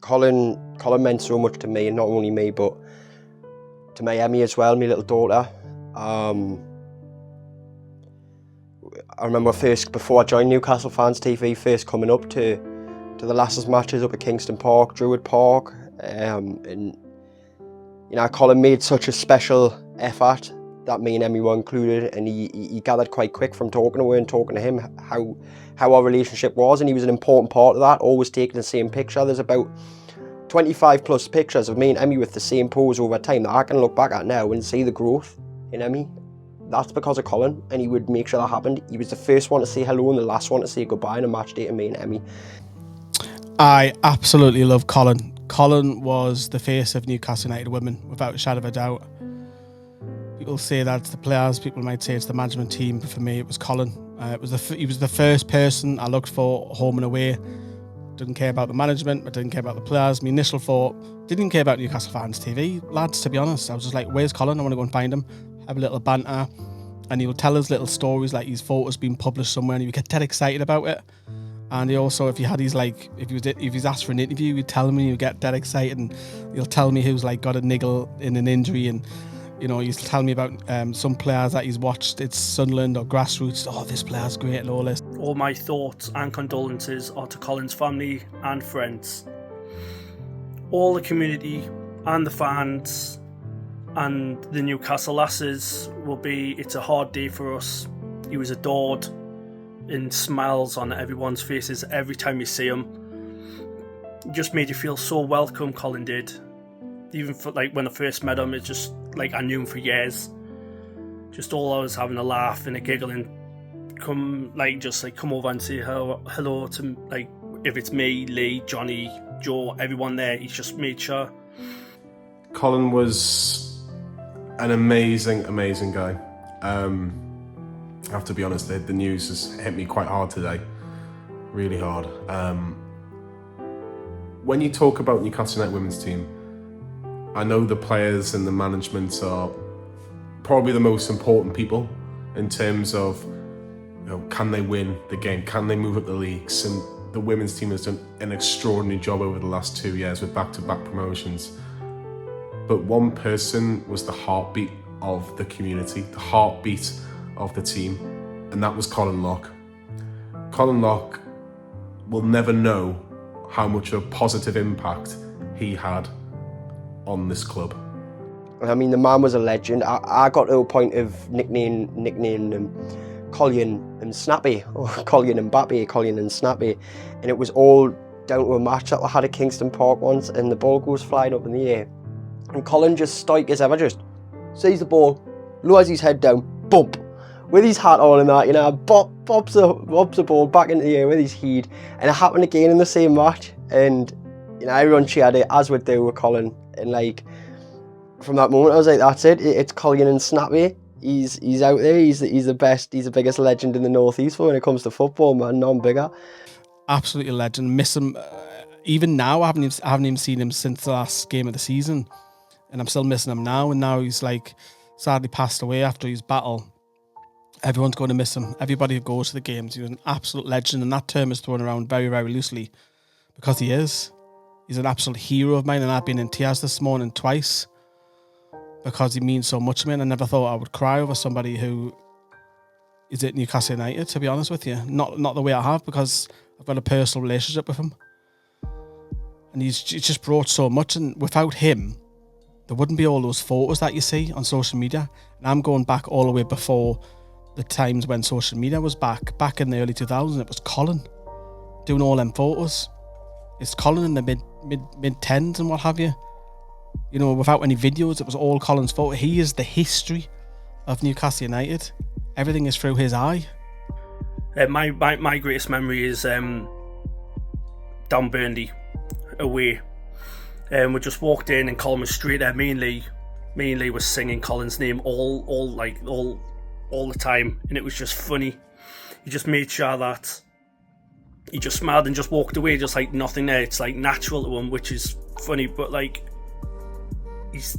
Colin meant so much to me, and not only me, but to my Emmy as well, my little daughter. I remember first, before I joined Newcastle Fans TV, first coming up to the Lasses matches up at Kingston Park, Druid Park, and Colin made such a special effort that me and Emmy were included, and he gathered quite quick from talking to her and talking to him how our relationship was, and he was an important part of that, always taking the same picture. There's about 25 plus pictures of me and Emmy with the same pose over time that I can look back at now and see the growth in Emmy. That's because of Colin, and he would make sure that happened. He was the first one to say hello and the last one to say goodbye on a match day to me and Emmy. I absolutely love Colin. Colin was the face of Newcastle United Women, without a shadow of a doubt. People say that's the players, people might say it's the management team, but for me it was Colin. He was the first person I looked for home and away. Didn't care about the management, I didn't care about the players. My initial thought, didn't care about Newcastle Fans TV, lads, to be honest. I was just like, where's Colin? I want to go and find him, have a little banter, and he would tell us little stories, like his photos being published somewhere, and he would get dead excited about it. And he also, if he's asked for an interview, he'd tell me, he'd get dead excited, and he'll tell me who's like got a niggle in an injury, and he used to tell me about some players that he's watched. It's Sunderland or grassroots. Oh, this player's great and all this. All my thoughts and condolences are to Colin's family and friends. All the community and the fans and the Newcastle Lasses it's a hard day for us. He was adored, and smiles on everyone's faces every time you see him. It just made you feel so welcome, Colin did. Even for, when I first met him, it's just like I knew him for years. Just always having a laugh and a giggle, and come over and say hello to, if it's me, Lee, Johnny, Joe, everyone there. He's just made sure. Colin was an amazing guy. I have to be honest, the news has hit me quite hard today, really hard. When you talk about Newcastle United Women's team, I know the players and the management are probably the most important people in terms of, can they win the game? Can they move up the leagues? And the women's team has done an extraordinary job over the last 2 years with back-to-back promotions. But one person was the heartbeat of the community, the heartbeat of the team, and that was Colin Lock. Colin Lock will never know how much of a positive impact he had on this club. I mean, the man was a legend. I got to a point of nicknaming him Colin and Snappy, or Colin and Bappy, Colin and Snappy, and it was all down to a match that we had at Kingston Park once, and the ball goes flying up in the air, and Colin, just stoic as ever, just sees the ball, lowers his head down, bump, with his hat on and that, bobs the ball back into the air with his head, and it happened again in the same match, and everyone cheered it, as would do with Colin, and from that moment I was like, that's it, it's Colin and Snappy. He's out there, he's the best, he's the biggest legend in the North East when it comes to football, man, none bigger. Absolutely a legend. Miss him. Even now, I haven't even seen him since the last game of the season, and I'm still missing him now, and now he's sadly passed away after his battle. Everyone's going to miss him. Everybody who goes to the games, he was an absolute legend, and that term is thrown around very, very loosely because he is. He's an absolute hero of mine, and I've been in tears this morning twice because he means so much to me, and I never thought I would cry over somebody who is at Newcastle United, to be honest with you. Not the way I have, because I've got a personal relationship with him. And he's just brought so much, and without him, there wouldn't be all those photos that you see on social media. And I'm going back all the way before the times when social media was back in the early 2000s. It was Colin doing all them photos. It's Colin in the mid tens and what have you. Without any videos, it was all Colin's photo. He is the history of Newcastle United. Everything is through his eye. My greatest memory is down Burnley away. We just walked in and Colin was straight there. Me and Lee was singing Colin's name all the time, and it was just funny. He just made sure that he just smiled and just walked away, just like nothing there. It's natural to him, which is funny, but he's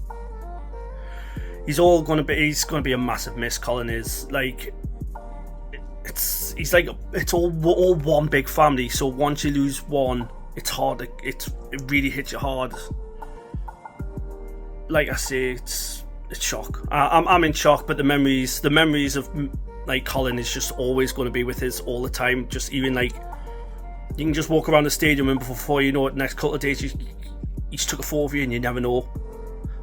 gonna be a massive miss. Colin is it's all one big family. So once you lose one, it's hard. It really hits you hard. Like I say, it's shock. I'm in shock, but the memories of like Colin is just always going to be with us all the time. Just even like you can just walk around the stadium and before you know it, next couple of days you just took a photo of you and you never know.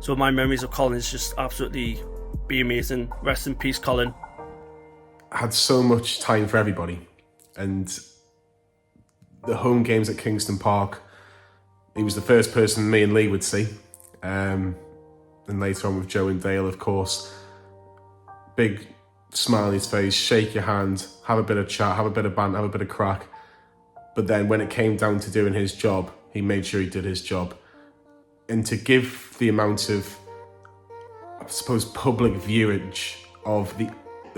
So my memories of Colin is just absolutely be amazing. Rest in peace, Colin. Had so much time for everybody, and the home games at Kingston Park, he was the first person me and Lee would see, and later on with Joe and Dale, of course. Big smile on his face, shake your hand, have a bit of chat, have a bit of banter, have a bit of crack. But then when it came down to doing his job, he made sure he did his job. And to give the amount of, I suppose, public viewage of the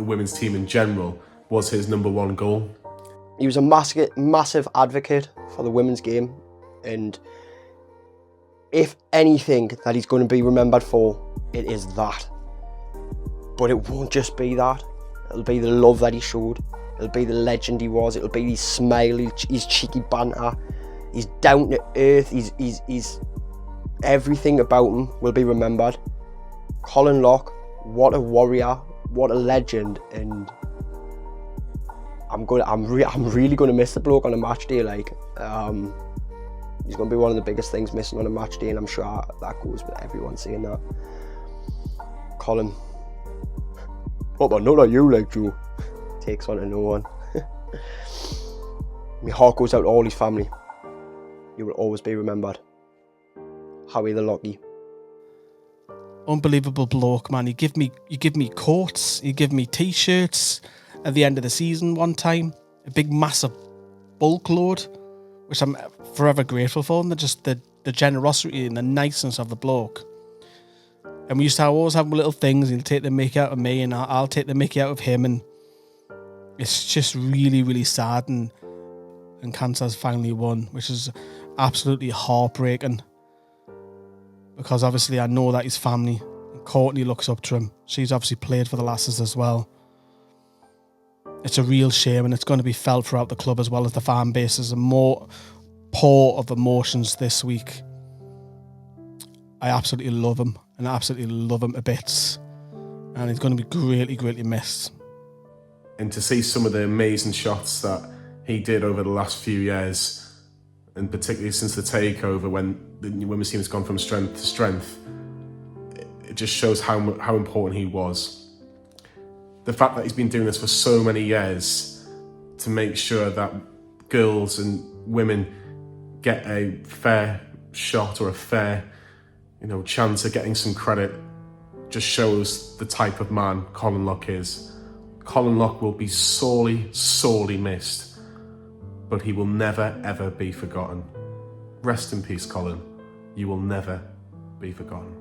women's team in general was his number one goal. He was a massive advocate for the women's game, and if anything that he's going to be remembered for, it is that. But it won't just be that. It'll be the love that he showed. It'll be the legend he was. It'll be his smile, his cheeky banter, his down to earth, his everything about him will be remembered. Colin Lock, what a warrior, what a legend, and I'm really going to miss the bloke on a match day. Like, he's going to be one of the biggest things missing on a match day, and I'm sure that goes with everyone saying that. Colin, what about not like you, like Joe? Takes on to no one. My heart goes out to all his family. You will always be remembered. Howie the Locky. Unbelievable bloke, man. You give me coats, you give me t-shirts at the end of the season one time, a big massive bulk load, which I'm forever grateful for, and just the generosity and the niceness of the bloke. And we used to always have little things. He'll take the mickey out of me, and I'll take the mickey out of him, and it's just really, really sad. And cancer's finally won, which is absolutely heartbreaking, because obviously I know that his family, Courtney, looks up to him. She's obviously played for the lasses as well. It's a real shame, and it's going to be felt throughout the club as well as the fan base. There's a more pour of emotions this week. I absolutely love him, and I absolutely love him to bits, and he's going to be greatly, greatly missed. And to see some of the amazing shots that he did over the last few years, and particularly since the takeover, when the women's team has gone from strength to strength, it just shows how important he was. The fact that he's been doing this for so many years to make sure that girls and women get a fair shot or a fair, chance of getting some credit, just shows the type of man Colin Lock is. Colin Lock will be sorely, sorely missed, but he will never, ever be forgotten. Rest in peace, Colin. You will never be forgotten.